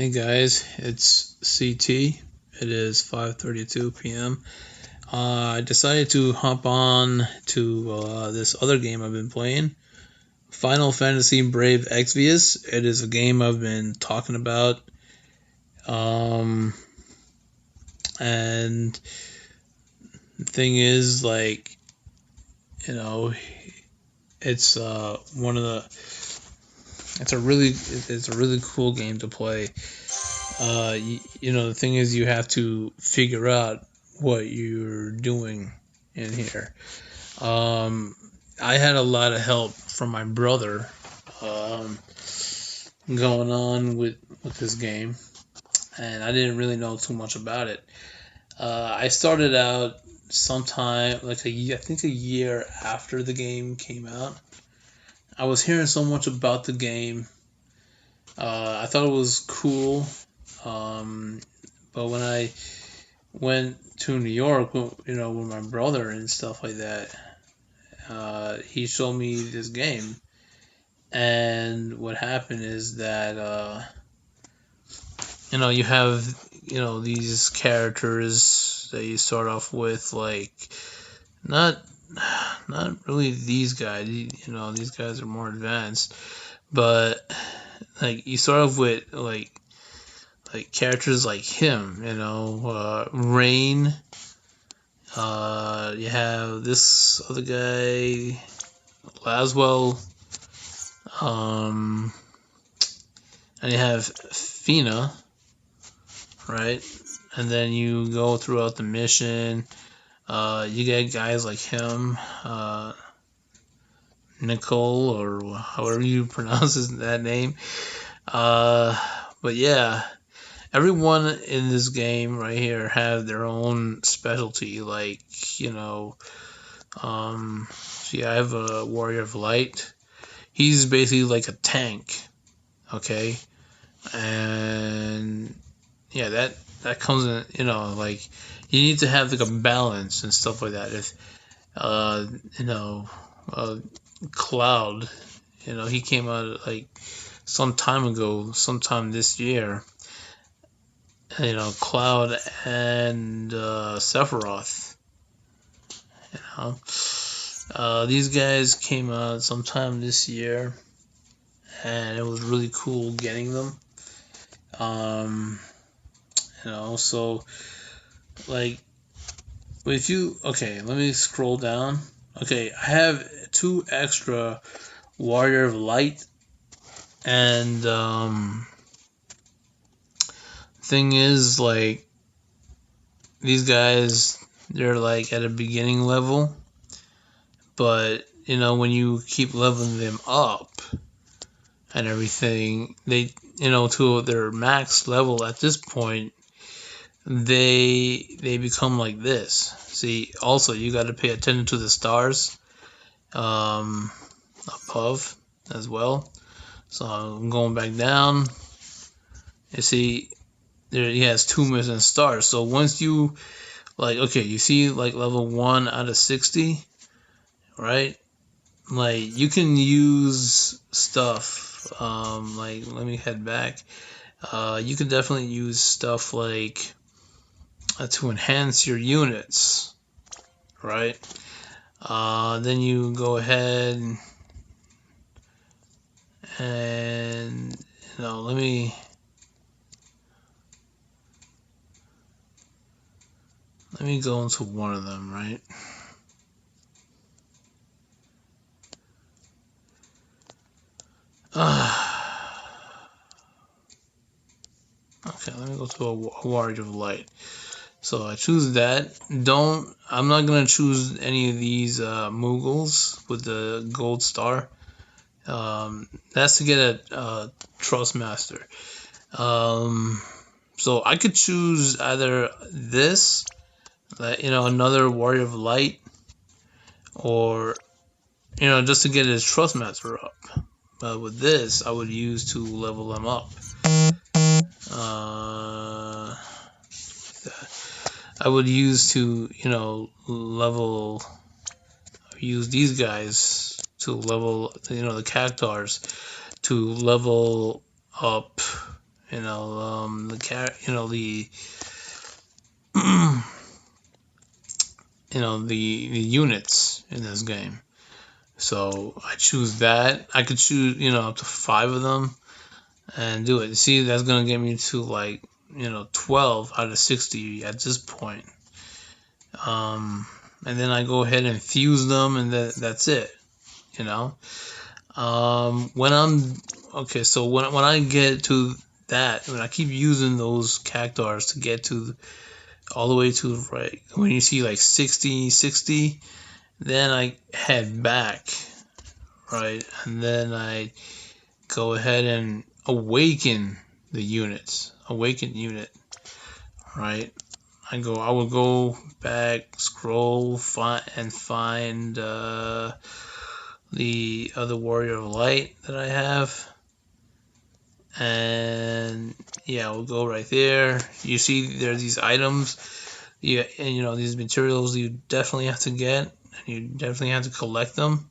Hey guys, it's CT. It is 5:32 p.m. I decided to hop on to this other game I've been playing, Final Fantasy Brave Exvius. It is a game I've been talking about, um, and the thing is, it's one of the. It's a really cool game to play. The thing is, you have to figure out what you're doing in here. Um, I had a lot of help from my brother um, going on with this game, and I didn't really know too much about it. I started out sometime I think a year after the game came out. I was hearing so much about the game. I thought it was cool. Um, but when I went to New York, with my brother and stuff like that, he showed me this game. And what happened is that, you have, these characters that you start off with, like, not, not really these guys, these guys are more advanced, but, like, you start off with, like characters like him, Rain. You have this other guy, Laswell, um, and you have Fina, right? And then you go throughout the mission. You get guys like him, Nicole, or however you pronounce that name. But yeah, everyone in this game right here have their own specialty. See, I have a Warrior of Light. He's basically like a tank, okay? And yeah, that comes in, like you need to have like a balance and stuff like that. If uh, you know, uh, Cloud, he came out like some time ago, sometime this year. Cloud and Sephiroth. You these guys came out sometime this year, and it was really cool getting them. So like if you okay, let me scroll down. Okay, I have 2 extra Warrior of Light, and thing is, like, these guys, they're like at a beginning level, but when you keep leveling them up and everything, they to their max level at this point, they become like this. See, also you got to pay attention to the stars above as well. So I'm going back down. You see, there he has 2 missing stars. So once you you see like level 1 out of 60, right? Like you can use stuff. Let me head back. You can definitely use stuff like to enhance your units, right? Then you go ahead and let me go into one of them, right? Okay, let me go to a Warrior of Light. So I choose that. I'm not gonna choose any of these Moogles with the gold star. That's to get a Trust Master. So I could choose either this, another Warrior of Light, or just to get his Trust Master up. But with this, I would use to level them up. I would use to, use these guys to level, the Cactars to level up, The the units in this game. So I choose that. I could choose up to 5 of them and do it. See, that's gonna get me to like 12 out of 60 at this point. And then I go ahead and fuse them, and that's it. You know. When I'm okay, so when I get to that, when I keep using those cactars to get to all the way to right, when you see like 60, then I head back, right, and then I go ahead and awaken the units, awaken unit, right. I will go back, scroll, find the other warrior of light that I have. And yeah, we'll go right there. You see there are these items, yeah, and these materials you definitely have to get, and you definitely have to collect them.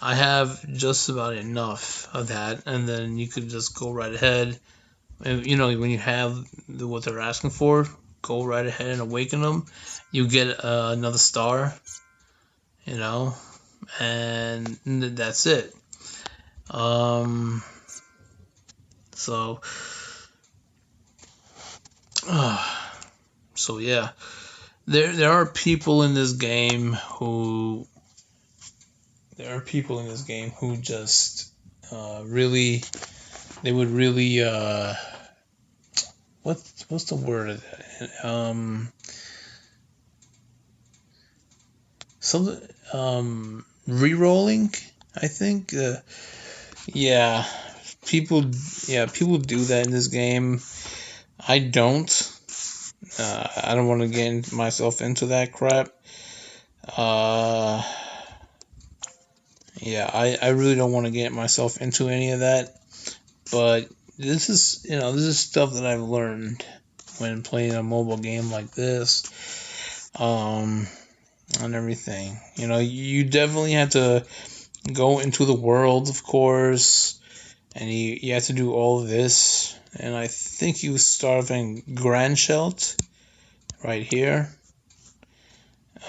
I have just about enough of that, and then you could just go right ahead. And when you have what they're asking for, go right ahead and awaken them. You get another star, you know, and that's it. Um, so, so yeah. There are people in this game who just really they would really what's the word some re-rolling, I think, yeah, people people do that in this game. I don't. I don't want to get myself into that crap. Uh, yeah, I really don't want to get myself into any of that. But this is stuff that I've learned when playing a mobile game like this, um, and everything. You definitely have to go into the world, of course, and you have to do all of this. And I think you start in Grandshelt right here.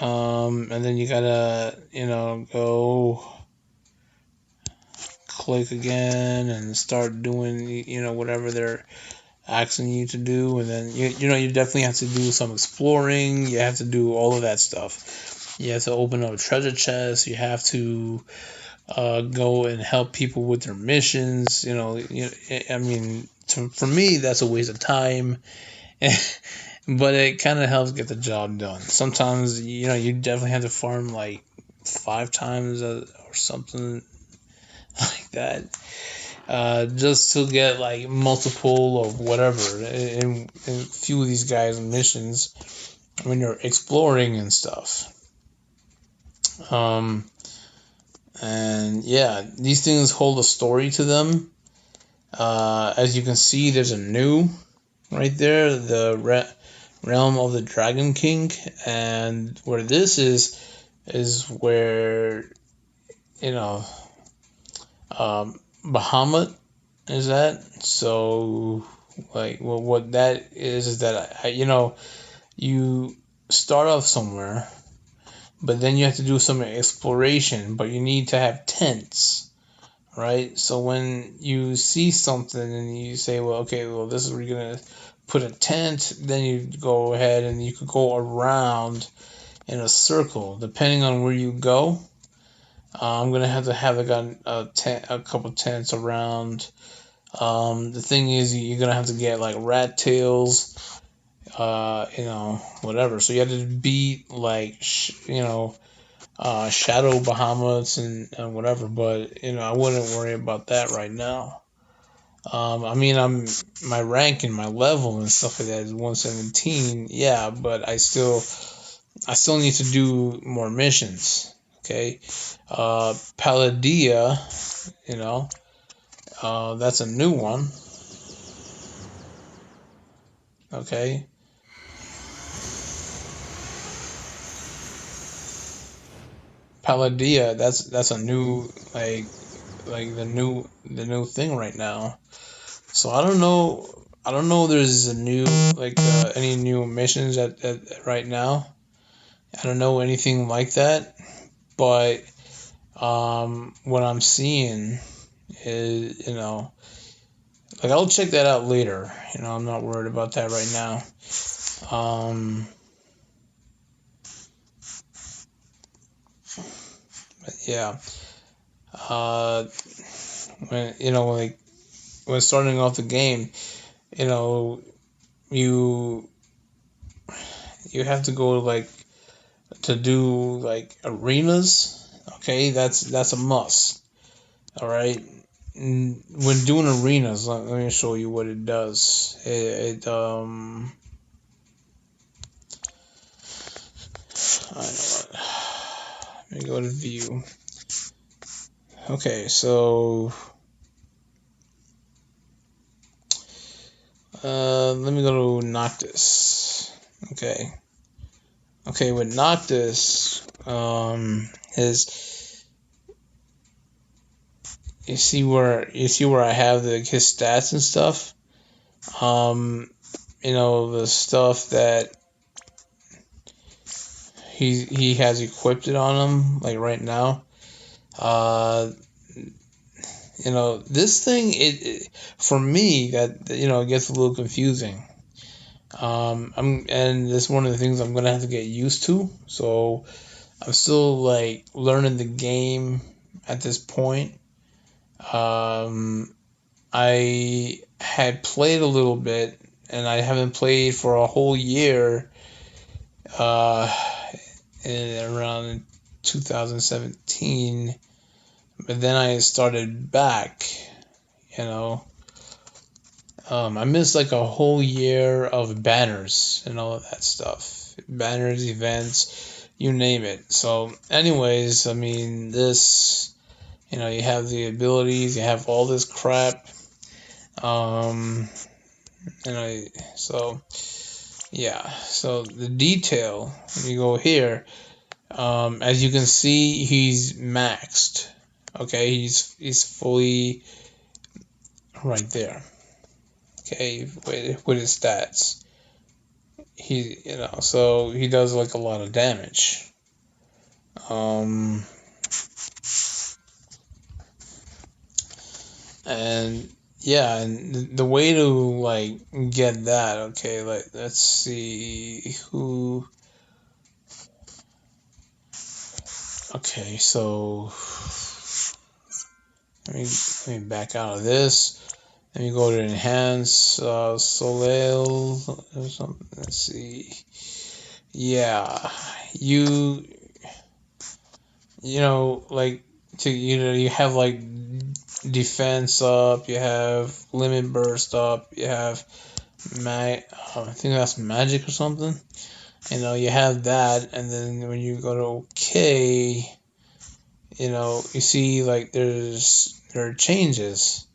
And then you gotta, go click again and start doing, whatever they're asking you to do. And then, you definitely have to do some exploring. You have to do all of that stuff. You have to open up a treasure chest. You have to go and help people with their missions. I mean, for me, that's a waste of time. But it kind of helps get the job done. Sometimes, you definitely have to farm like 5 times or something like that, just to get like multiple of whatever in a few of these guys' missions when you're exploring and stuff. Um, and yeah, these things hold a story to them. As you can see, there's a new right there, the realm of the Dragon King, and where this is where you know Bahamut is that. So like what that is that you start off somewhere, but then you have to do some exploration, but you need to have tents, right? So when you see something and you say, well, okay, well, this is where you're gonna put a tent, then you go ahead and you could go around in a circle, depending on where you go. I'm gonna have to have a couple tents around. The thing is, you're gonna have to get like rat tails, whatever. So you have to beat like shadow Bahamut and whatever. But I wouldn't worry about that right now. I mean, my rank and my level and stuff like that is 117. Yeah, but I still need to do more missions. Okay, Palladia, that's a new one. Okay, Palladia, that's a new like the new thing right now. So I don't know. I don't know if there's a new any new missions at right now. I don't know anything like that, but what I'm seeing is, like I'll check that out later. I'm not worried about that right now. But yeah. Uh, when like when starting off the game, you know, you you have to go like to do like arenas. Okay, that's a must. All right. When doing arenas, let me show you what it does. I know what. Let me go to view. Okay, so let me go to Noctis. Okay, with Noctis, his you see where I have his stats and stuff. The stuff that he has equipped it on him, like right now. This thing it for me that it gets a little confusing. And this is one of the things I'm gonna have to get used to. So I'm still like learning the game at this point. I had played a little bit, and I haven't played for a whole year. Uh, Around 2017, but then I started back. You know, I missed like a whole year of banners and all of that stuff. Banners, events, you name it. So, anyways, I mean, you have the abilities, you have all this crap. Um, so yeah. So the detail, when you go here, as you can see, he's maxed. Okay, he's fully right there. Okay, with his stats, so he does like a lot of damage. Um, and yeah, and the way to like get that, okay, like let's see who. Okay, so let me back out of this. Let me go to enhance Soleil or something. Let's see. Yeah, like you have like defense up, you have limit burst up, you have I think that's magic or something. You have that, and then when you go to OK, you see like there are changes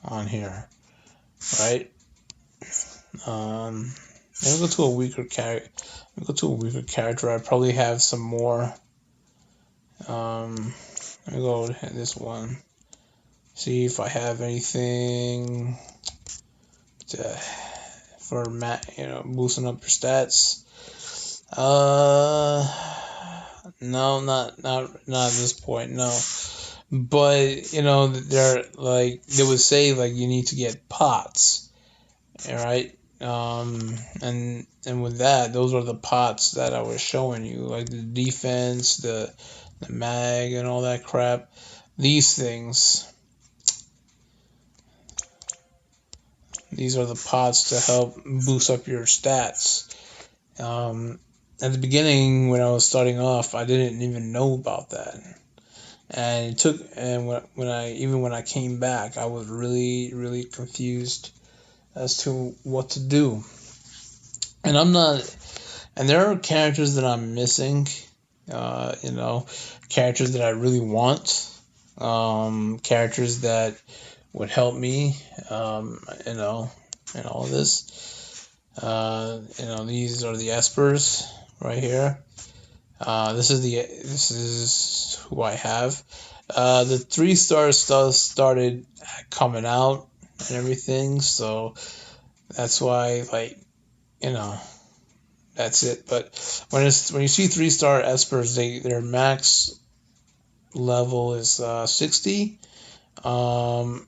on here, right? Let me go to a weaker character. I probably have some more. Let me go to this one. See if I have anything for boosting up your stats. No, not at this point. No, but they're like they would say like you need to get pots, all right. And with that, those are the pots that I was showing you, like the defense, the mag, and all that crap. These things, these are the pots to help boost up your stats. At the beginning, when I was starting off, I didn't even know about that, and when I came back, I was really really confused as to what to do. And there are characters that I'm missing, characters that I really want, characters that would help me, in all this. These are the espers right here. This is who I have. The 3-star stuff started coming out and everything, so That's why, like, you know, that's it. But when you see 3-star espers, their max level is 60. Um,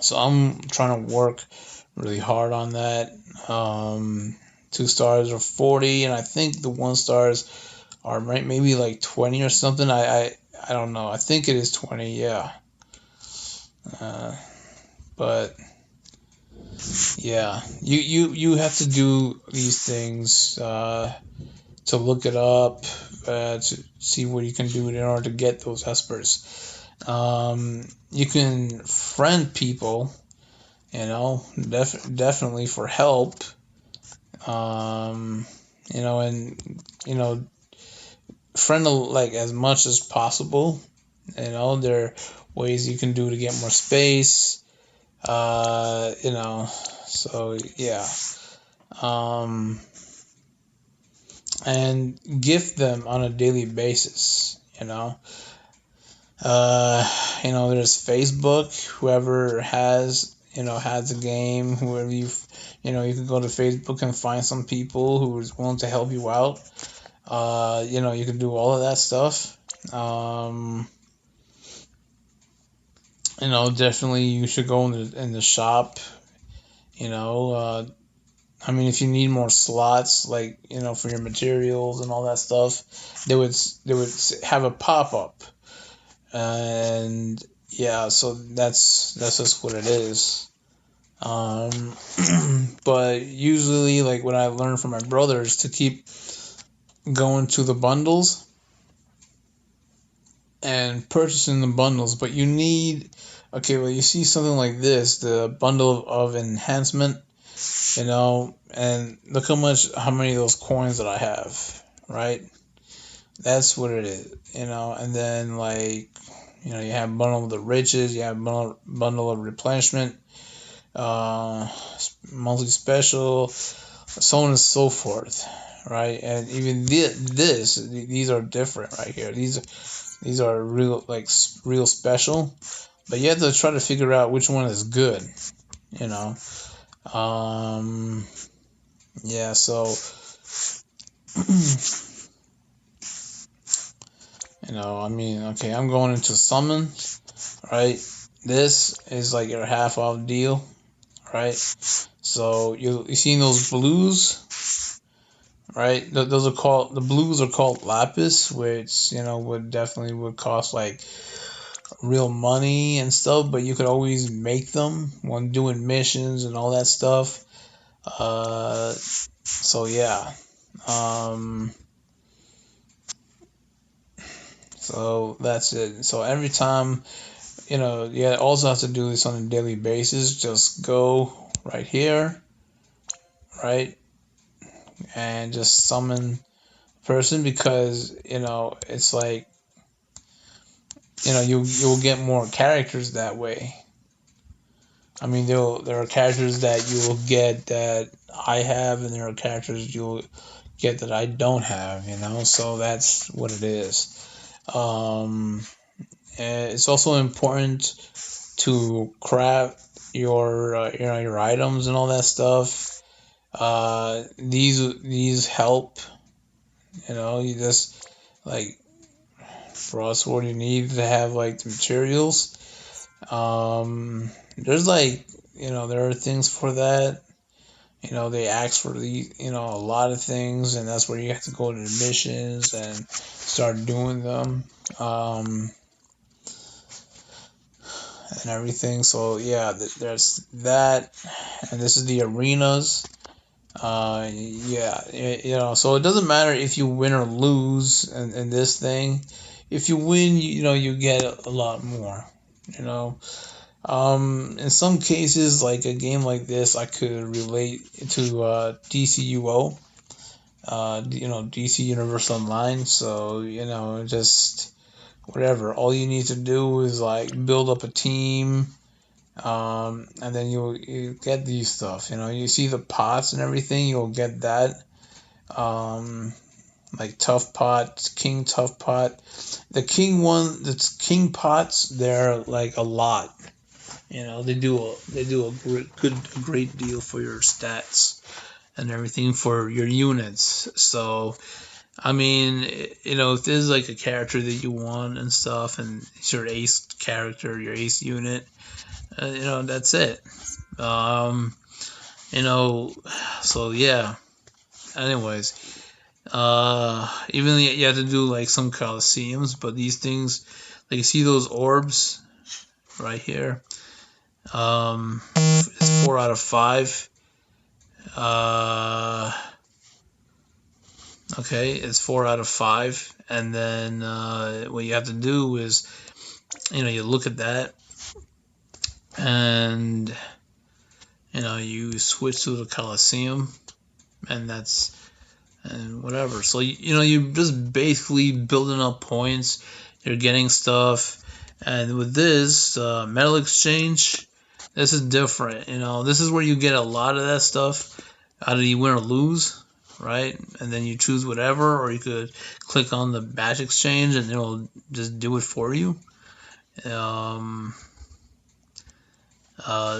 so I'm trying to work really hard on that. 2 stars are 40, and I think the 1 stars are maybe like 20 or something. I don't know. I think it is 20. Yeah. Uh, but yeah, you have to do these things to look it up, to see what you can do in order to get those espers. You can friend people, definitely for help. Um, and friend like as much as possible. There are ways you can do to get more space. So yeah. Um, and gift them on a daily basis. There's Facebook. Whoever has a game. Whoever you can go to Facebook and find some people who is willing to help you out. You can do all of that stuff. Definitely you should go in the shop. If you need more slots, like for your materials and all that stuff, they would have a pop up, and yeah, so that's just what it is. Um, but usually, like what I learned from my brothers, to keep going to the bundles and purchasing the bundles, but you need, okay, well, you see something like this, the bundle of enhancement, and look how many of those coins that I have, right? That's what it is, and then like, you have bundle of the riches, you have bundle of replenishment, uh, monthly special, so on and so forth, right? And even these are different right here. These are real special, but you have to try to figure out which one is good, you know. Um, yeah, so okay, I'm going into summons, right? This is like your half off deal, right? So you seen those blues, right? Those are called, the blues are called lapis, which would cost like real money and stuff, but you could always make them when doing missions and all that stuff. So yeah. Um, so that's it. So every time, you also have to do this on a daily basis. Just go right here, right, and just summon a person, because it's like, you'll get more characters that way. I mean, there are characters that you will get that I have, and there are characters you'll get that I don't have. So that's what it is. Um, it's also important to craft your items and all that stuff. These help. You just like, for us, what you need to have like the materials. There's like, there are things for that. They ask for a lot of things, and that's where you have to go to the missions and start doing them, and everything. So yeah, there's that, and this is the arenas. Yeah, so it doesn't matter if you win or lose in this thing. If you win, you get a lot more. You know, in some cases, like a game like this, I could relate to DCUO, DC Universe Online. So, just whatever. All you need to do is like build up a team, and then you get these stuff. You see the pots and everything, you'll get that. Um, like tough pot, king tough pot. The king pots, they're like a lot. they do a great deal for your stats and everything for your units. So I mean, if there's like a character that you want and stuff, and it's your ace character, your ace unit, that's it. Um, you know, so yeah. Anyways, even you have to do like some coliseums, but these things, like you see those orbs right here. It's 4 out of 5. Uh, okay, it's 4 out of 5, and then what you have to do is, you look at that, and you switch to the Coliseum, and that's and whatever. So you're just basically building up points. You're getting stuff, and with this metal exchange, this is different. This is where you get a lot of that stuff. Either you win or lose, right? And then you choose whatever, or you could click on the batch exchange, and it'll just do it for you. Um,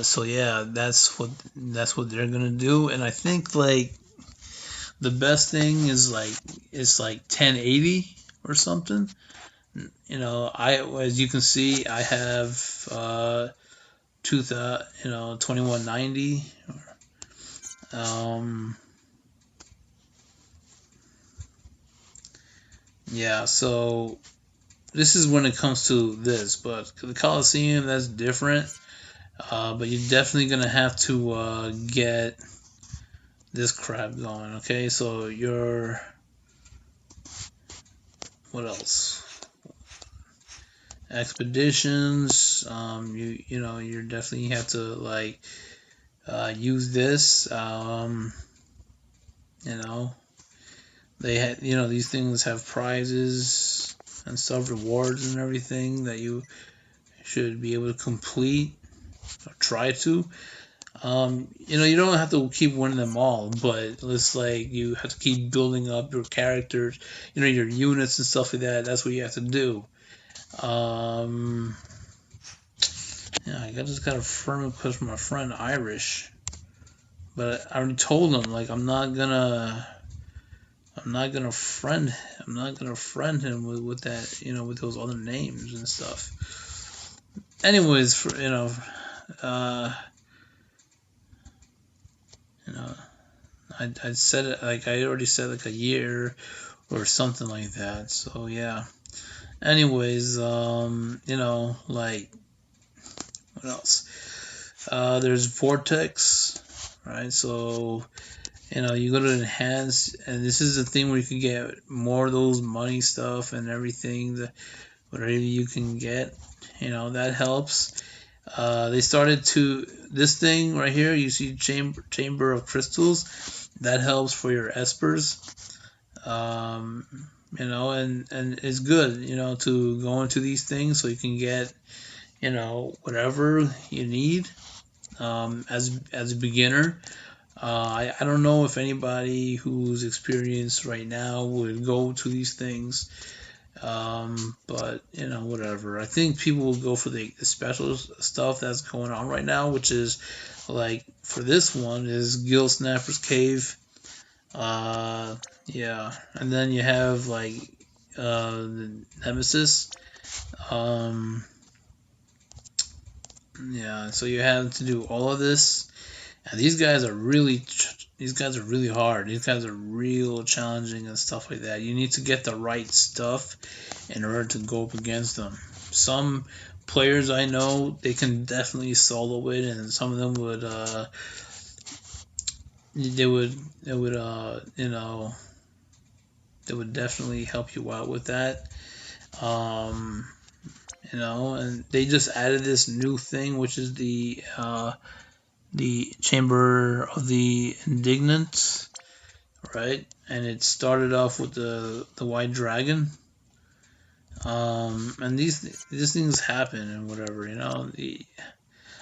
so yeah, that's what they're gonna do, and I think like the best thing is like it's like 1080 or something. I as you can see, I have 2190. Um, yeah, so this is when it comes to this, but the Coliseum that's different. But you're definitely gonna have to get this crap going. Okay, so what else? Expeditions. You're definitely have to like use this. You know, they had these things have prizes and stuff, rewards and everything that you should be able to complete or try to. You don't have to keep winning them all, but it's like you have to keep building up your characters, your units and stuff like that. That's what you have to do. Um, yeah, I just got a friend request from my friend Irish, but I already told him like I'm not gonna friend, I'm not gonna friend him with that, with those other names and stuff. Anyways, uh, you know, I said it like I already said like a year or something like that. So yeah. Anyways, like what else? There's Vortex, right? So you go to enhance, and this is the thing where you can get more of those money stuff and everything that whatever you can get. That helps. They started to this thing right here. You see chamber of crystals. That helps for your espers. Um, and it's good, to go into these things so you can get, whatever you need. As a beginner, I don't know if anybody who's experienced right now would go to these things. But whatever. I think people will go for the special stuff that's going on right now, which is like for this one is Gil Snapper's Cave. Yeah, and then you have like the Nemesis. Um, yeah, so you have to do all of this, and these guys are really hard. These guys are real challenging and stuff like that. You need to get the right stuff in order to go up against them. Some players I know they can definitely solo it, and some of them would they would they would definitely help you out with that. Um, and they just added this new thing, which is the Chamber of the Indignant, right? And it started off with the White Dragon. And these things happen and whatever,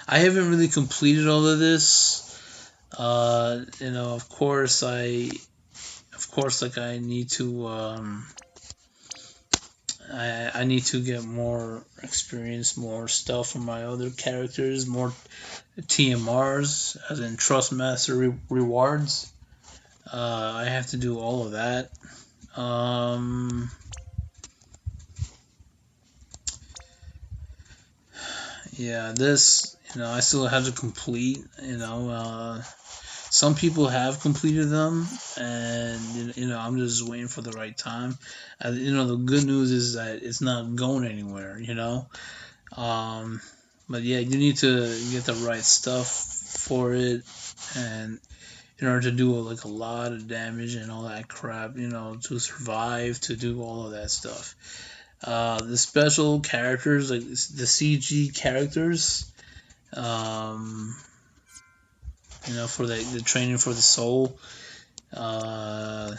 I haven't really completed all of this. of course, like I need to, I need to get more experience, more stuff from my other characters, more TMRs, as in Trust Master rewards. I have to do all of that. Yeah, this, I still have to complete, some people have completed them, and I'm just waiting for the right time. The good news is that it's not going anywhere. Um, but yeah, you need to get the right stuff for it, and in order to do like a lot of damage and all that crap, to survive, to do all of that stuff. The special characters, like the CG characters, um, for the training for the soul. Uh,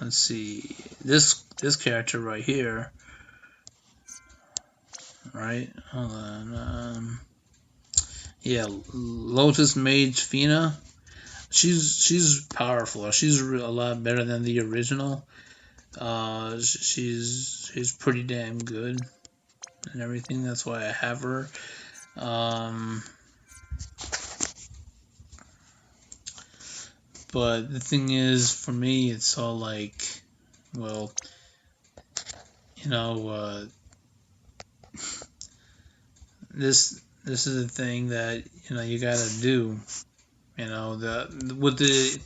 let's see, this character right here, right? Hold on. Yeah, Lotus Mage Fina. She's powerful. She's a lot better than the original. She's pretty damn good and everything. That's why I have her. Um, but the thing is, for me, it's all like, well, you know, uh, this is the thing that you gotta do. The with the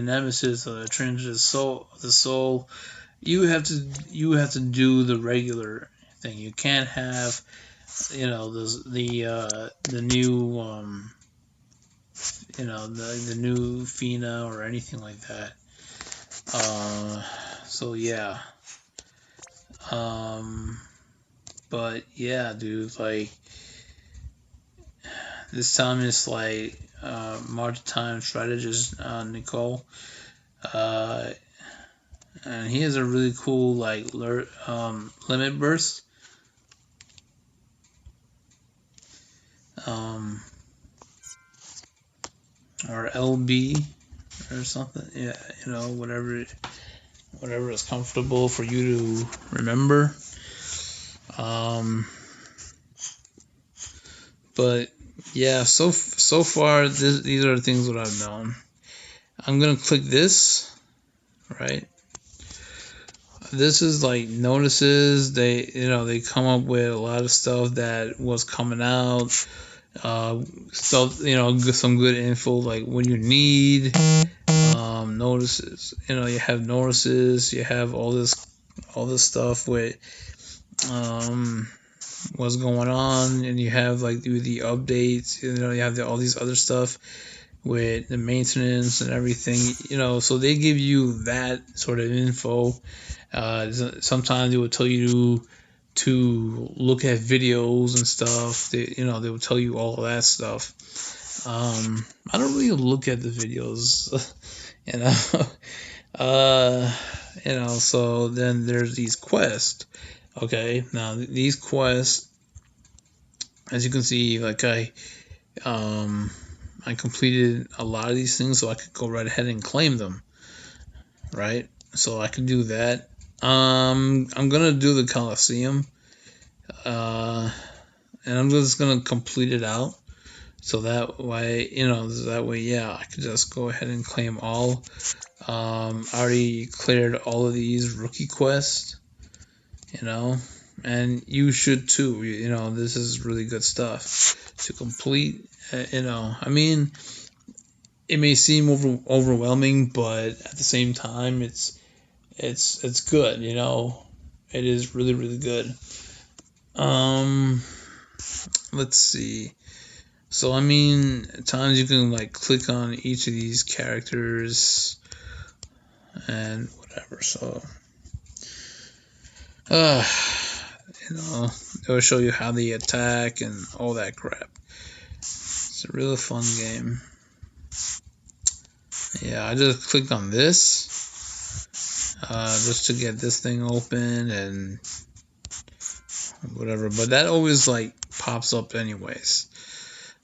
nemesis, the transit soul, the soul, you have to do the regular thing. You can't have the new the new Fina or anything like that. So yeah. Um, but yeah, dude, like this time it's like March time strategist Nicole. Uh, and he has a really cool like limit burst. Um, or LB or something. Yeah, whatever is comfortable for you to remember. But yeah, so far these are the things that I've done. I'm gonna click this, right? This is like notices. They come up with a lot of stuff that was coming out. Stuff, some good info like when you need notices. You have notices. You have all this stuff with what's going on, and you have like the updates. You have all these other stuff with the maintenance and everything. So they give you that sort of info. Sometimes they will tell you to look at videos and stuff. They will tell you all of that stuff. I don't really look at the videos, you know. So then there's these quests. Okay, now these quests, as you can see, like I completed a lot of these things, so I could go right ahead and claim them, right? So I could do that. I'm gonna do the Coliseum, and I'm just gonna complete it out. So that way, yeah, I could just go ahead and claim all. I already cleared all of these rookie quests, and you should too. This is really good stuff to complete. I mean, it may seem overwhelming, but at the same time, it's good. It is really really good. Let's see. So I mean, at times you can like click on each of these characters and whatever. So, it'll show you how they attack and all that crap. It's a really fun game. Yeah, I just clicked on this just to get this thing open and whatever. But that always like pops up anyways.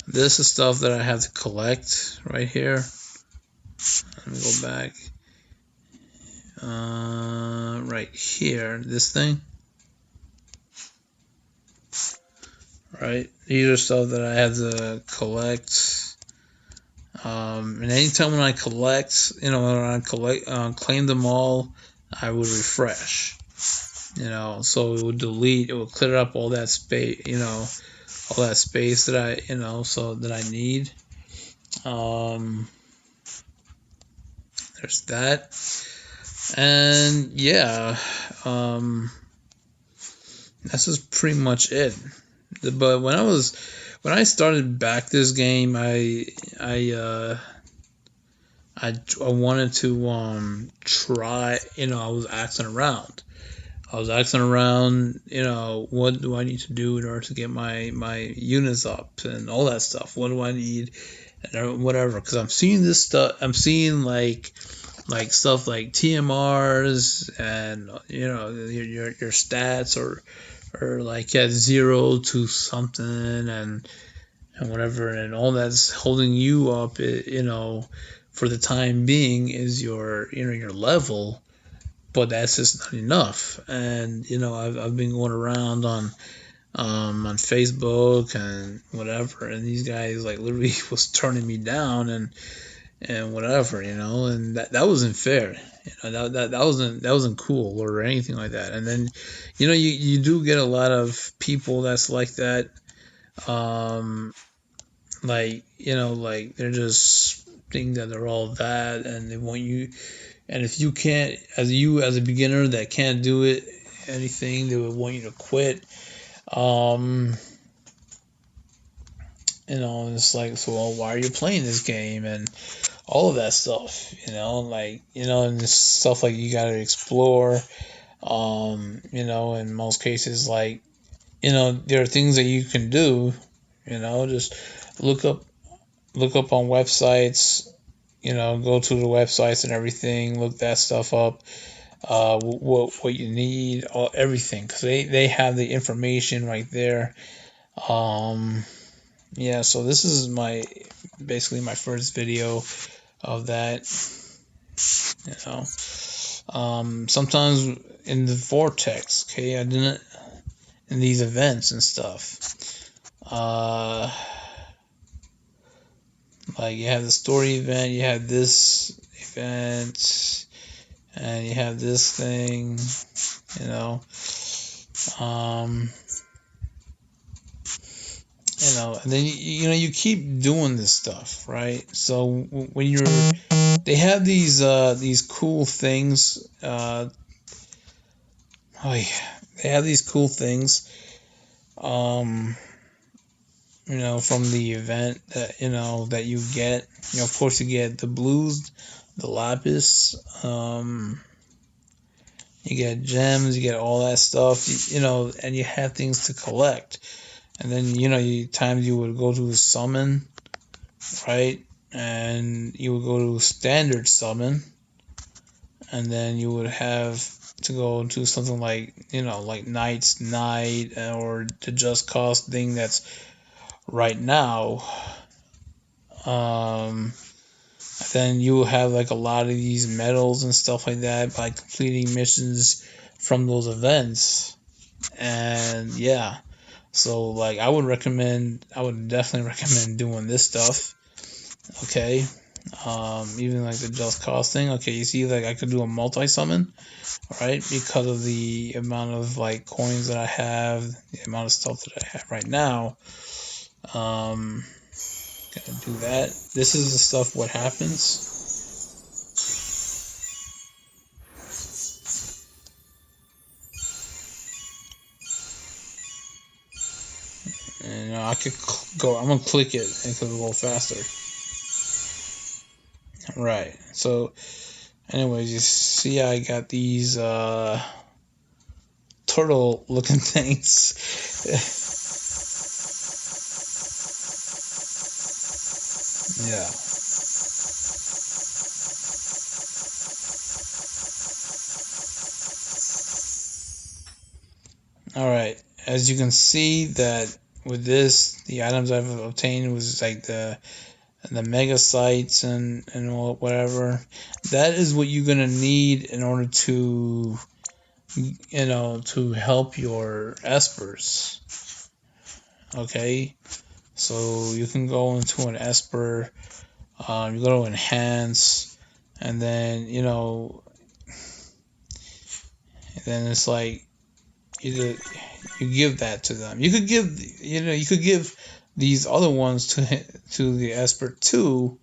This is stuff that I have to collect right here. Let me go back. right here, this thing. Right, these are stuff that I have to collect. And anytime when I collect, when I claim them all, I would refresh. So it would delete, it would clear up all that space, all that space that so that I need. There's that, and yeah, that's just pretty much it. But when I started back this game, I wanted to try. I was asking around. What do I need to do in order to get my units up and all that stuff? What do I need and whatever? Because I'm seeing this stuff. I'm seeing like stuff like TMRs and your stats or like at 0 to something and whatever, and all that's holding you up, for the time being is your level, but that's just not enough. And I've been going around on Facebook and whatever, and these guys like literally was turning me down and whatever, and that wasn't fair. That wasn't cool or anything like that. And then you do get a lot of people that's like that, like they're just think that they're all that, and they want you. And if you can't, as a beginner that can't do anything, they would want you to quit. It's like, so, well, why are you playing this game and all of that stuff? And this stuff like you gotta explore. In most cases, like, there are things that you can do. Just look up on websites. Go to the websites and everything. Look that stuff up. What you need, everything, because they have the information right there. Yeah. So this is basically my first video of that. Sometimes in the vortex, okay, I didn't in these events and stuff. Like you have the story event, you have this event, and you have this thing, and then you keep doing this stuff, right? So when they have these cool things, they have these cool things, from the event that you get. Of course, you get the blues, the lapis, you get gems, you get all that stuff, and you have things to collect. And then times you would go to summon, right? And you would go to standard summon, and then you would have to go to something like like Knight's Night or the Just Cause thing that's right now. Then you will have like a lot of these medals and stuff like that by completing missions from those events. And yeah, so like I would definitely recommend doing this stuff. Okay. Even like the Just Cause thing. Okay, you see, like I could do a multi-summon, right? Because of the amount of like coins that I have, the amount of stuff that I have right now. Gonna do that. This is the stuff what happens. And I could go. I'm gonna click it and it could go faster. Right. So, anyways, you see, I got these turtle-looking things. Yeah. All right. As you can see, that with this, the items I've obtained was like the and the mega sites and whatever. That is what you're gonna need in order to to help your espers. Okay, so you can go into an esper. You go to enhance, and then then it's like you you give that to them. You could give you could give these other ones to the esper too.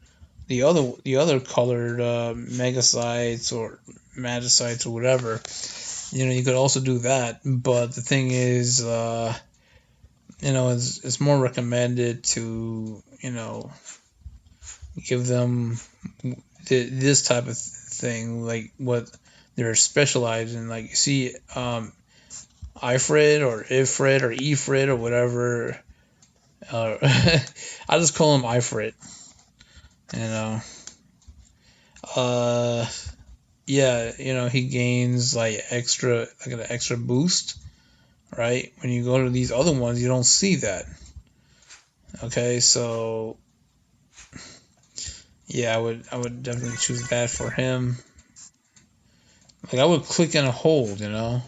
The other colored megasites or magicites or whatever. You could also do that, but the thing is, it's more recommended to give them this type of thing, like what they're specialized in. Like you see, Ifrit or Ifrit or Efrit or whatever. I just call him Ifrit. You know. Uh, yeah, he gains like an extra boost, right? When you go to these other ones, you don't see that. Okay, so yeah, I would definitely choose that for him. Like I would click and hold, and I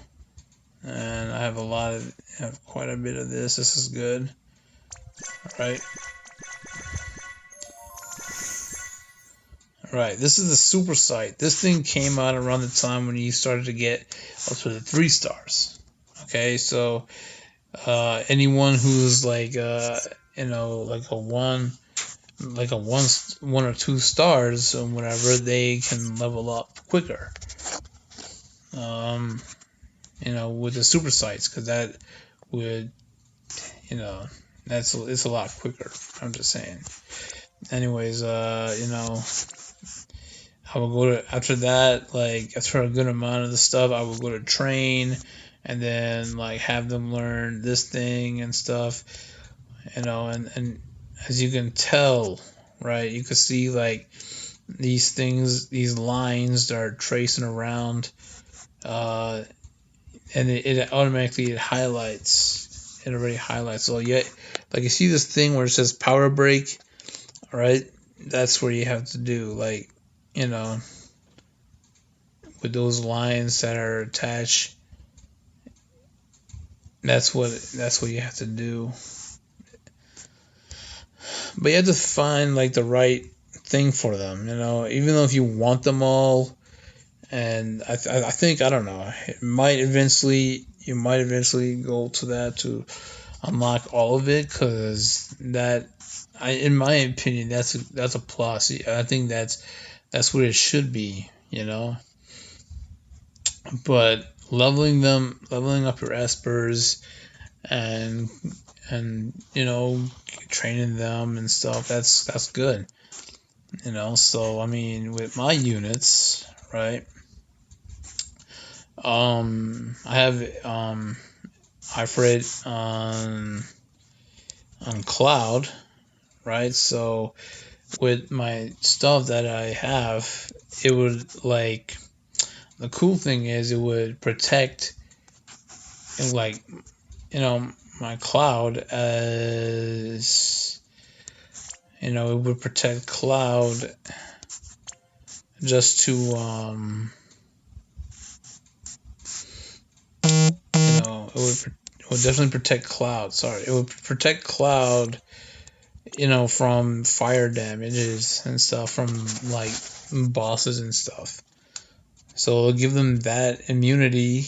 have quite a bit of this. This is good, right? Right. This is the super sight. This thing came out around the time when you started to get up to the 3 stars. Okay, so anyone who's like like one or 2 stars or whatever, they can level up quicker. With the super sights, because that would it's a lot quicker. I'm just saying. Anyways, I will go to after that, like after a good amount of the stuff, I will go to train, and then like have them learn this thing and stuff, and as you can tell, right, you can see like these things, these lines that are tracing around, and it automatically it already highlights. So yeah, like you see this thing where it says power break, right? That's where you have to do like with those lines that are attached. That's what you have to do. But you have to find like the right thing for them. Even though if you want them all, and I think I don't know, you might eventually go to that to unlock all of it, because in my opinion, that's a plus. I think that's what it should be. But leveling up your espers, and training them and stuff, that's good. So I mean, with my units, right? I have Ifrit on cloud, right? So with my stuff that I have, it would like the cool thing is it would protect, and like my cloud, as it would protect cloud just to it would definitely protect cloud. Sorry, it would protect cloud, from fire damages and stuff from like bosses and stuff. So it'll give them that immunity.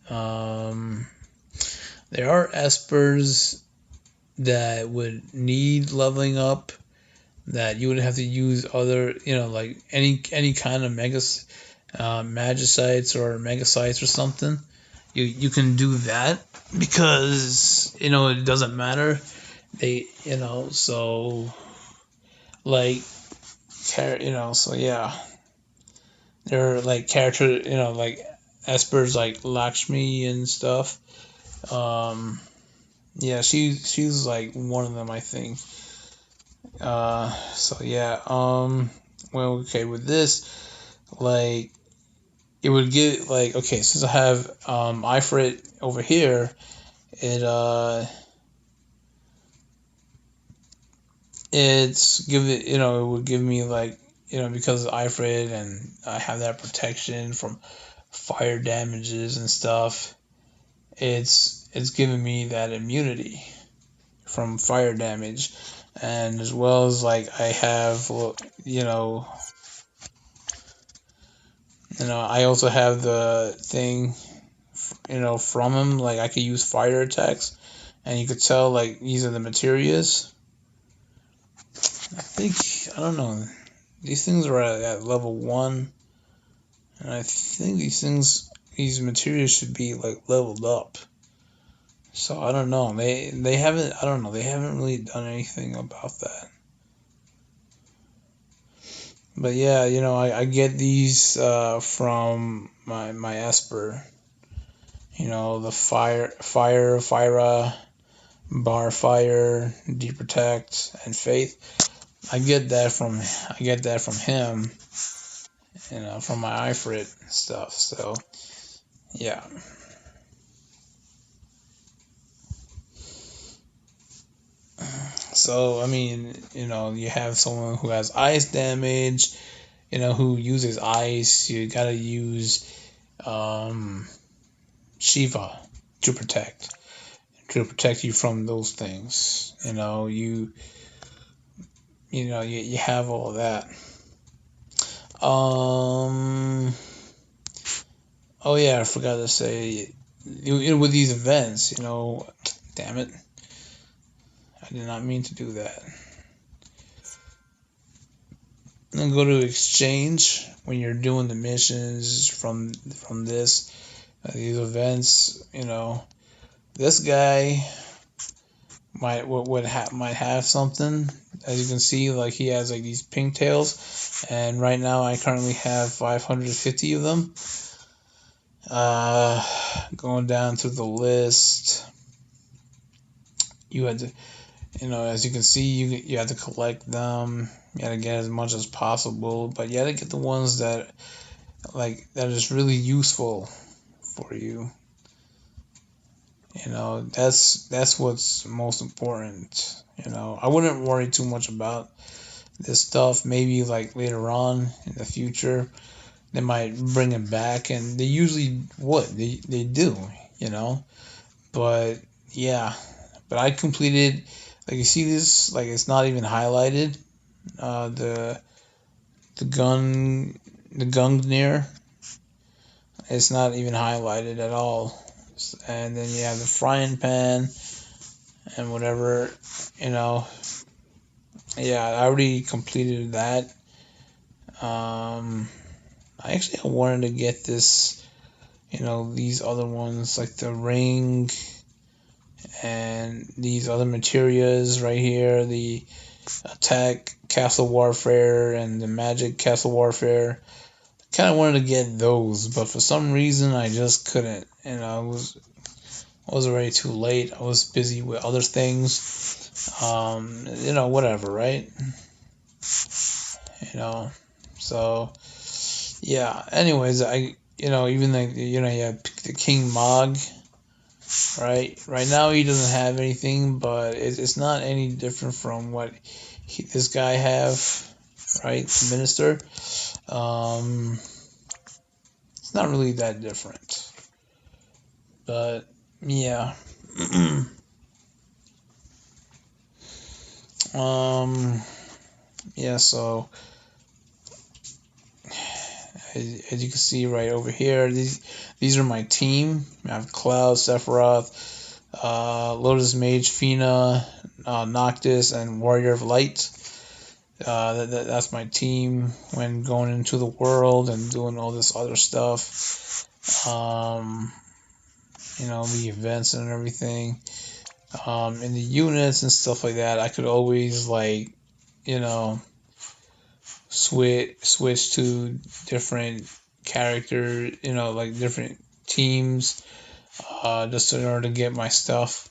There are espers that would need leveling up, that you would have to use other, like any kind of magicites or megasites or something. You can do that, because it doesn't matter. They so like so yeah, they're like character, like espers like Lakshmi and stuff. Yeah, she's like one of them, I think. So yeah, well, okay, with this, like, it would get like, okay, since I have Ifrit over here, it it's give it, it would give me like, because Ifrit and I have that protection from fire damages and stuff. It's giving me that immunity from fire damage, and as well as like I have, you know, I also have the thing, from him. Like I could use fire attacks, and you could tell like these are the materials. I don't know. These things are at level 1, and I think these materials should be like leveled up. So I don't know. They haven't. I don't know. They haven't really done anything about that. But yeah, I get these from my Esper. The fire, bar fire, deep protect, and faith. I get that from him. From my Ifrit stuff. So yeah. So I mean, you have someone who has ice damage, who uses ice. You gotta use um, Shiva to protect you from those things. You have all of that. Oh yeah, I forgot to say, with these events, damn it, I did not mean to do that. Then go to exchange when you're doing the missions from these events. This guy might have something. As you can see, like he has like these pigtails, and right now I currently have 550 of them. Going down through the list, you had to, as you can see, you had to collect them. You had to get as much as possible, but you had to get the ones that is really useful for you. That's what's most important. I wouldn't worry too much about this stuff. Maybe like later on in the future, they might bring it back, and they usually would. They do, But yeah, but I completed. Like you see this, like it's not even highlighted. The Gungnir, it's not even highlighted at all. And then you have the frying pan and whatever, you know. Yeah, I already completed that. I actually wanted to get this, these other ones like the ring and these other materials right here, the attack castle warfare and the magic castle warfare. Kind of wanted to get those, but for some reason I just couldn't. I was already too late. I was busy with other things. Whatever, right? So yeah. Anyways, even like you have the King Mog, right? Right now he doesn't have anything, but it's not any different from what this guy have, right? The minister. It's not really that different, but yeah. Yeah. So as you can see right over here, these are my team. I have Cloud, Sephiroth, Lotus Mage, Fina, Noctis, and Warrior of Light. That's my team when going into the world and doing all this other stuff. The events and everything. In the units and stuff like that, I could always switch to different characters, like different teams, just in order to get my stuff.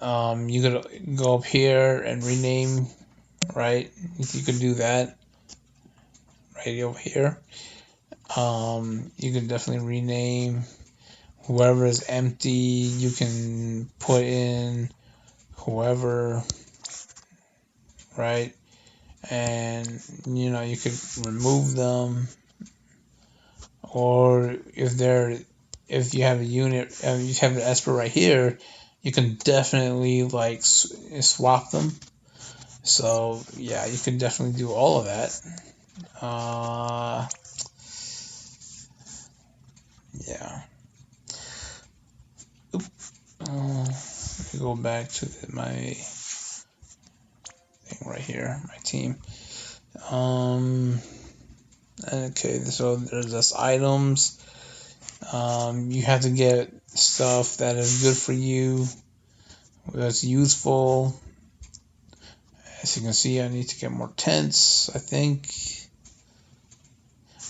You could go up here and rename, right? You could do that right over here. You can definitely rename whoever is empty. You can put in whoever right? And you could remove them, or if you have a unit, you have an Esper right here, you can definitely like swap them. So yeah, you can definitely do all of that. Yeah. Oop. Let me go back to my thing right here, my team. Okay, so there's this items. You have to get stuff that is good for you, that's useful. As you can see, I need to get more tents, I think.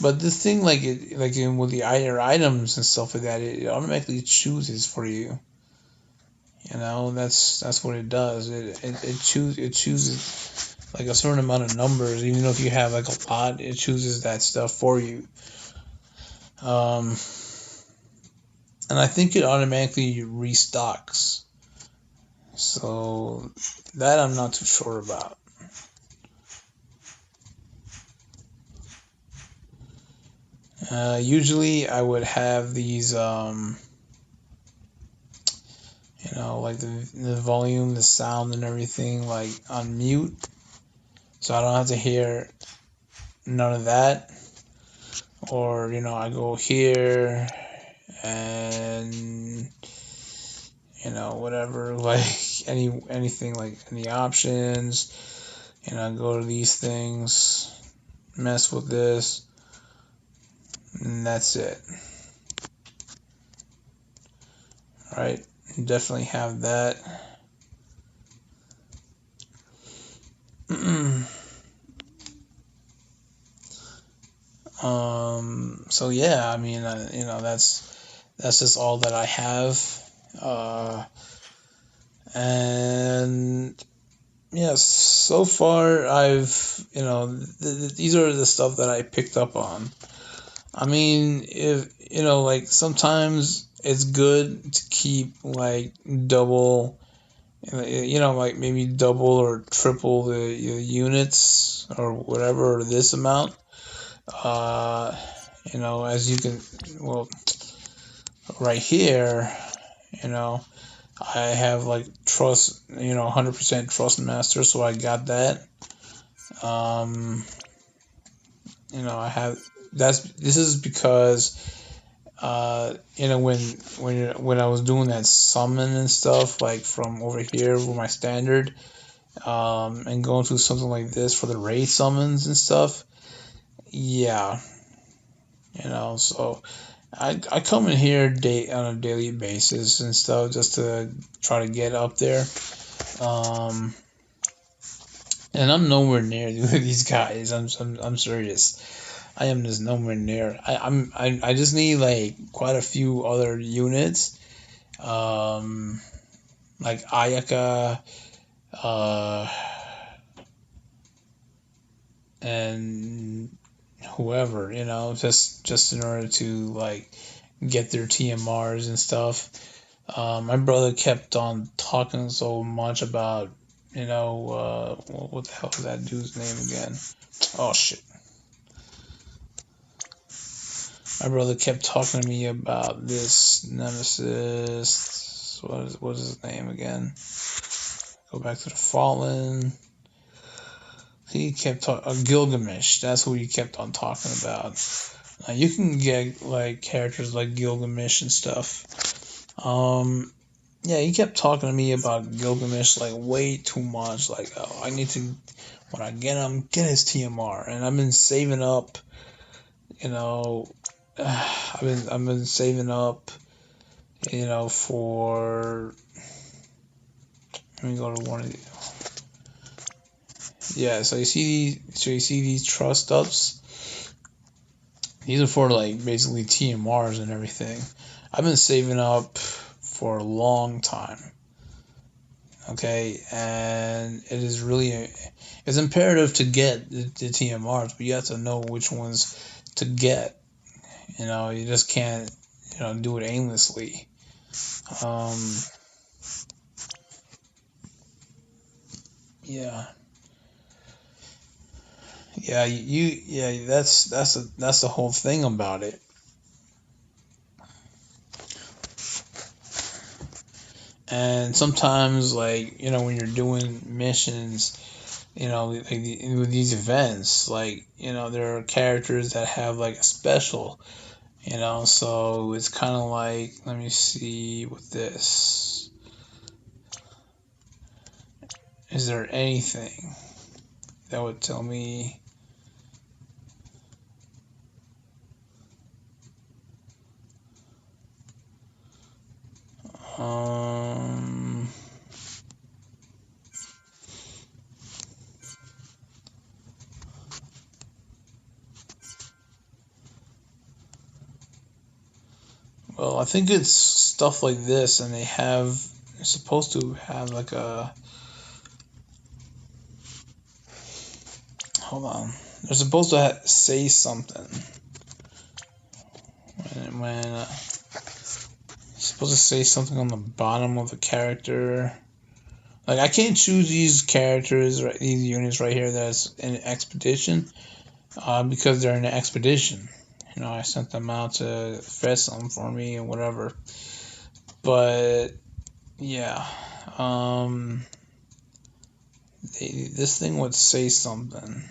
But this thing, with the items and stuff like that, it automatically chooses for you. That's what it does. It chooses like a certain amount of numbers, even though if you have like a lot, it chooses that stuff for you. Um, and I think it automatically restocks. So that I'm not too sure about. Usually I would have these, like the volume, the sound, and everything like on mute, so I don't have to hear none of that. Or I go here and whatever, like anything, like any options. Go to these things, mess with this, and that's it. Right? Definitely have that. So yeah, I mean, that's just all that I have. And yes, so far I've, these are the stuff that I picked up on. I mean, if, like sometimes it's good to keep like double, like maybe double or triple the units or whatever, or this amount. As you can, well, right here, I have like trust, 100% trust master, so I got that. I have this is because when I was doing that summon and stuff like from over here with my standard, and going through something like this for the raid summons and stuff. Yeah, so I come in here on a daily basis and stuff just to try to get up there. And I'm nowhere near these guys. I'm serious. I am just nowhere near. I just need like quite a few other units. Like Ayaka, and whoever, just in order to like get their TMRs and stuff. My brother kept on talking so much about, what the hell is that dude's name again? Oh shit. My brother kept talking to me about this Nemesis. What is his name again? Go back to the Fallen. He kept talking Gilgamesh. That's who he kept on talking about. You can get like characters like Gilgamesh and stuff. Yeah, he kept talking to me about Gilgamesh like way too much. Like, oh, I need to, when I get him, get his TMR. And I've been saving up. I've been saving up. For, let me go to one of these. Yeah, so you see these trust ups. These are for like basically TMRs and everything. I've been saving up for a long time. Okay, and it is really it's imperative to get the TMRs, but you have to know which ones to get. You just can't do it aimlessly. Yeah. Yeah, yeah, that's the whole thing about it. And sometimes, like, when you're doing missions, like with these events, like, there are characters that have like a special, so it's kind of like, let me see with this. Is there anything that would tell me? Um, well, I think it's stuff like this, and they're supposed to have like a, hold on, they're supposed to say something when supposed to say something on the bottom of the character. Like, I can't choose these characters, right, these units right here that's in an expedition, because they're in an expedition. I sent them out to fetch some for me and whatever. But yeah, um, this thing would say something.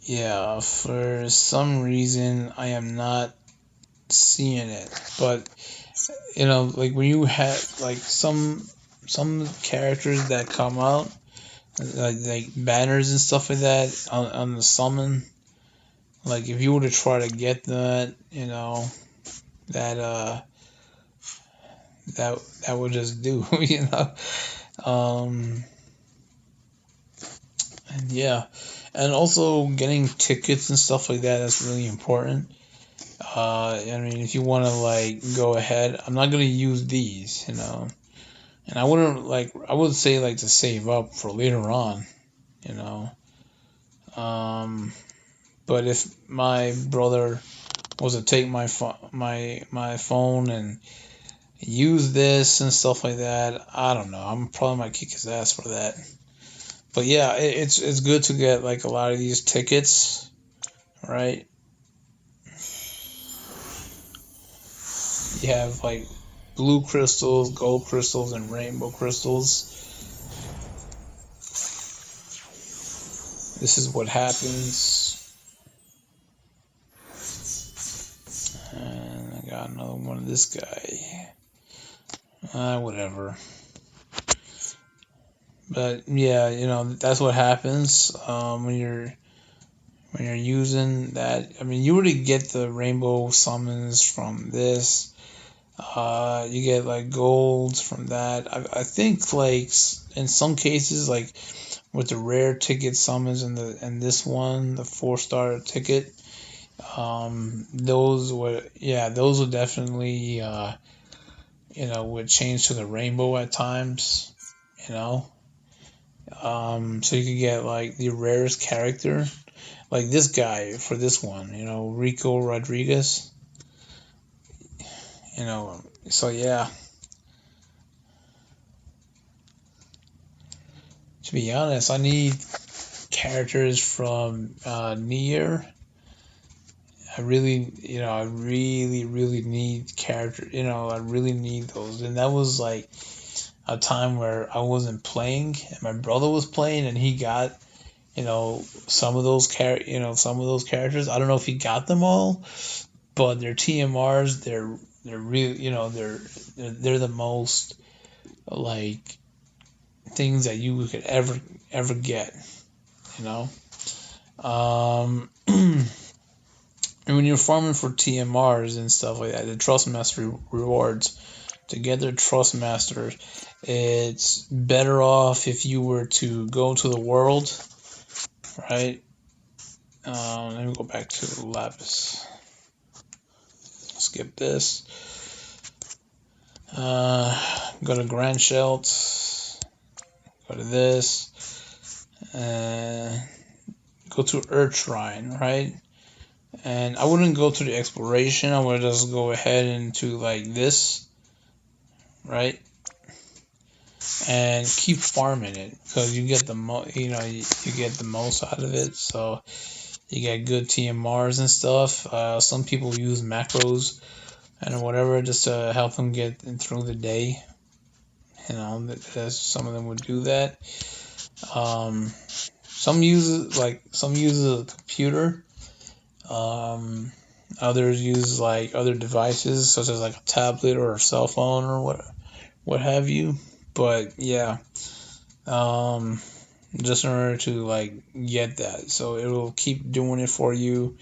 Yeah, for some reason I am not seeing it, but like when you have like some characters that come out, like banners and stuff like that on the summon. Like if you were to try to get that, that that would just do, Um, and yeah, and also getting tickets and stuff like that. That's really important. I mean, if you want to like go ahead, I'm not gonna use these, and I wouldn't like. I would say like to save up for later on, you know. Um, but if my brother was to take my phone and use this and stuff like that, I don't know. I'm probably might kick his ass for that. But yeah, it's good to get like a lot of these tickets, right? You have like blue crystals, gold crystals, and rainbow crystals. This is what happens. And I got another one of this guy. Whatever. But yeah, that's what happens when you're using that. I mean, you already get the rainbow summons from this. You get like golds from that. I think like in some cases, like with the rare ticket summons and this one, the 4-star ticket, those would definitely would change to the rainbow at times. You know, so you could get like the rarest character, like this guy for this one. Rico Rodriguez. So yeah. To be honest, I need characters from Nier. I really, really need character. I really need those. And that was like a time where I wasn't playing, and my brother was playing, and he got, some of those characters. I don't know if he got them all, but they're TMRs. They're really, they're the most like things that you could ever get. You know. And when you're farming for TMRs and stuff like that, the Trust Master rewards, to get their Trust Masters, it's better off if you were to go to the world, right? Let me go back to Lapis. Skip this. Go to Grand Shelt. Go to this. Go to Earth Shrine, right? And I wouldn't go to the exploration. I would just go ahead into like this, right? And keep farming it because you get the you get the most out of it. So you get good TMRs and stuff. Some people use macros and whatever just to help them get through the day. You know, some of them would do that. Some use a computer. Others use like other devices such as like a tablet or a cell phone or what have you. But yeah, just in order to like get that, so it will keep doing it for you.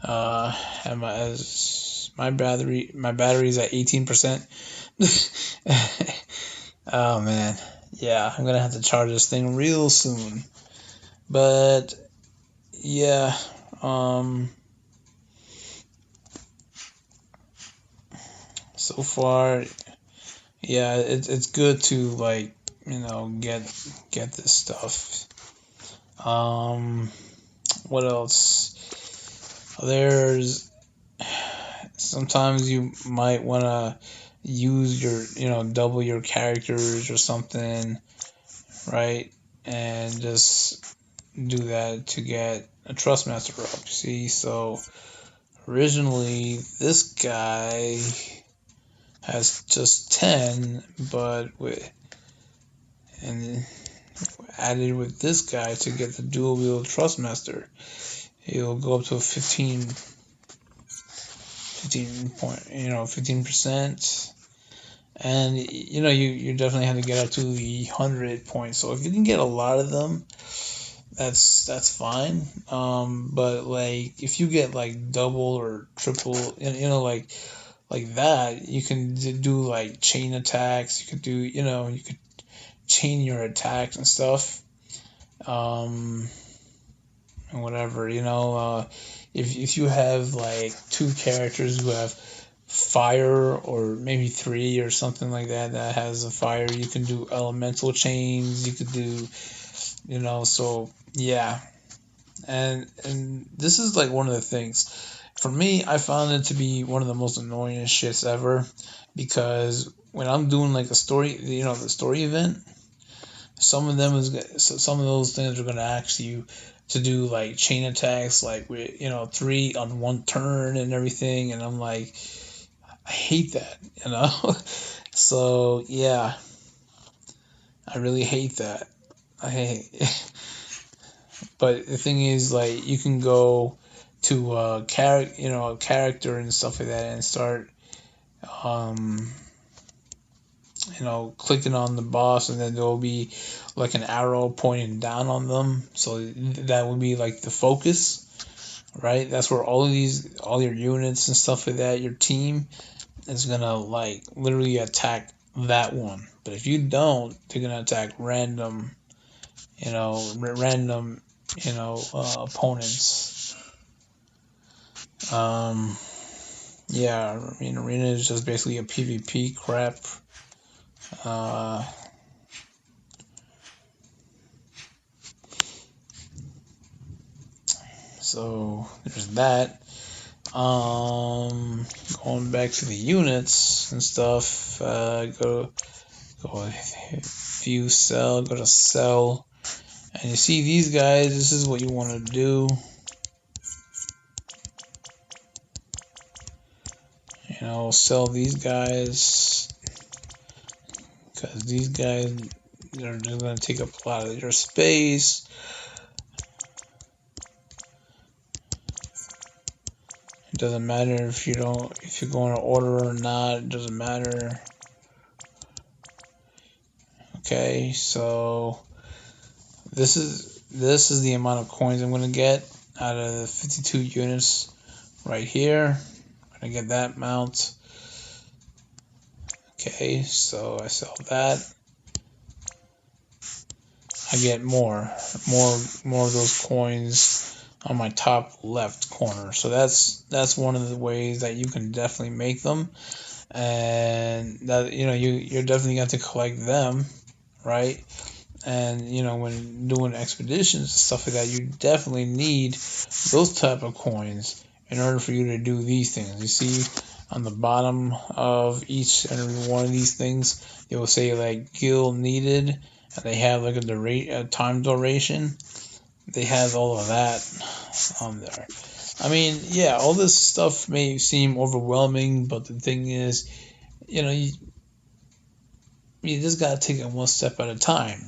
And my battery's at 18%. Oh man, yeah, I'm gonna have to charge this thing real soon. But yeah, so far, yeah, it's good to like get this stuff. What else? There's sometimes you might want to use your double your characters or something, right? And just do that to get a trust master up. See, so originally this guy has just 10, but and added with this guy to get the dual wield trust master, he'll go up to 15%. And you definitely have to get up to the 100 points. So if you can get a lot of them, that's fine. But like if you get like double or triple, like that, you can do like chain attacks. You could do you could chain your attacks and stuff. And whatever if you have like two characters who have fire, or maybe three or something like that has a fire, you can do elemental chains. You could do so yeah. And this is like one of the things for me. I found it to be one of the most annoying shits ever, because when I'm doing like a story, the story event, some of those things are going to ask you to do like chain attacks, like with 3 on one turn and everything, and I'm like, I hate that. So yeah, I really hate that. I hate. But the thing is, like, you can go to a character and stuff like that, and start um clicking on the boss, and then there will be like an arrow pointing down on them. So that would be like the focus, right? That's where all your units and stuff like that, your team is gonna like literally attack that one. But if you don't, they're gonna attack random, opponents. Yeah, I mean, arena is just basically a PvP crap. So there's that. Going back to the units and stuff. Go view cell. Go to cell, and you see these guys. This is what you want to do. Sell these guys, because these guys are just going to take up a lot of your space. It doesn't matter if you're going to order or not. It doesn't matter. Okay, so this is the amount of coins I'm going to get out of the 52 units right here. I'm going to get that amount. Okay, so I sell that. I get more of those coins on my top left corner. So that's one of the ways that you can definitely make them. and that you're definitely going to collect them, right? And when doing expeditions and stuff like that, you definitely need those type of coins in order for you to do these things. You see on the bottom of each and every one of these things, it will say like gil needed, and they have like a time duration. They have all of that on there. I mean, yeah, all this stuff may seem overwhelming, but the thing is, you just gotta take it one step at a time.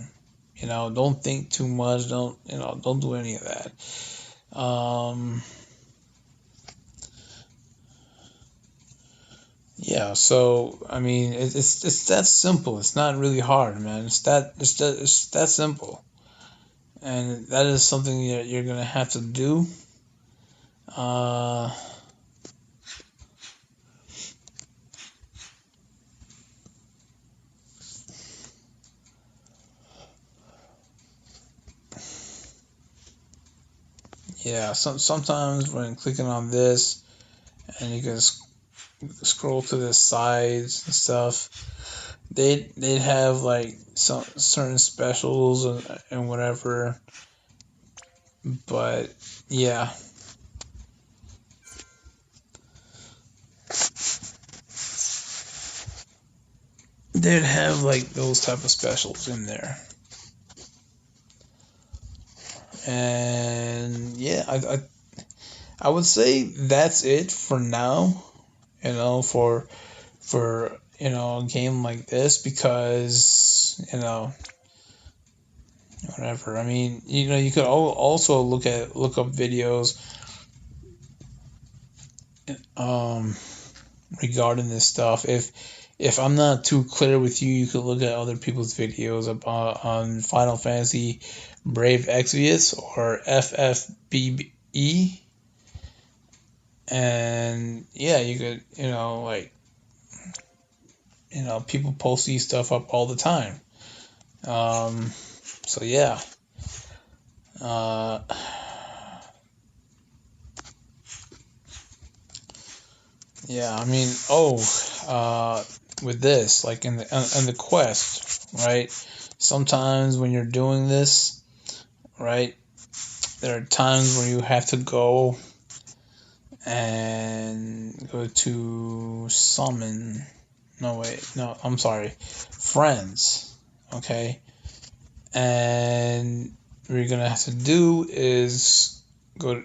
Don't think too much. Don't do any of that. Yeah. So I mean, it's that simple. It's not really hard, man. It's that simple, and that is something that you're gonna have to do. Uh, yeah. Sometimes when clicking on this, and you can scroll to the sides and stuff, they'd have like some certain specials and whatever. But yeah, they'd have like those type of specials in there. And yeah, I would say that's it for now. For a game like this, because whatever. I mean, you could also look up videos um regarding this stuff. If I'm not too clear with you, you could look at other people's videos about on Final Fantasy Brave Exvius or FFBE, and yeah, you could people post these stuff up all the time. Um, so yeah. Uh, yeah, I mean, with this, like in the quest, right? Sometimes when you're doing this, right, there are times where you have to go and go to summon. No, wait, no, I'm sorry, friends. Okay, and what you're gonna have to do is go,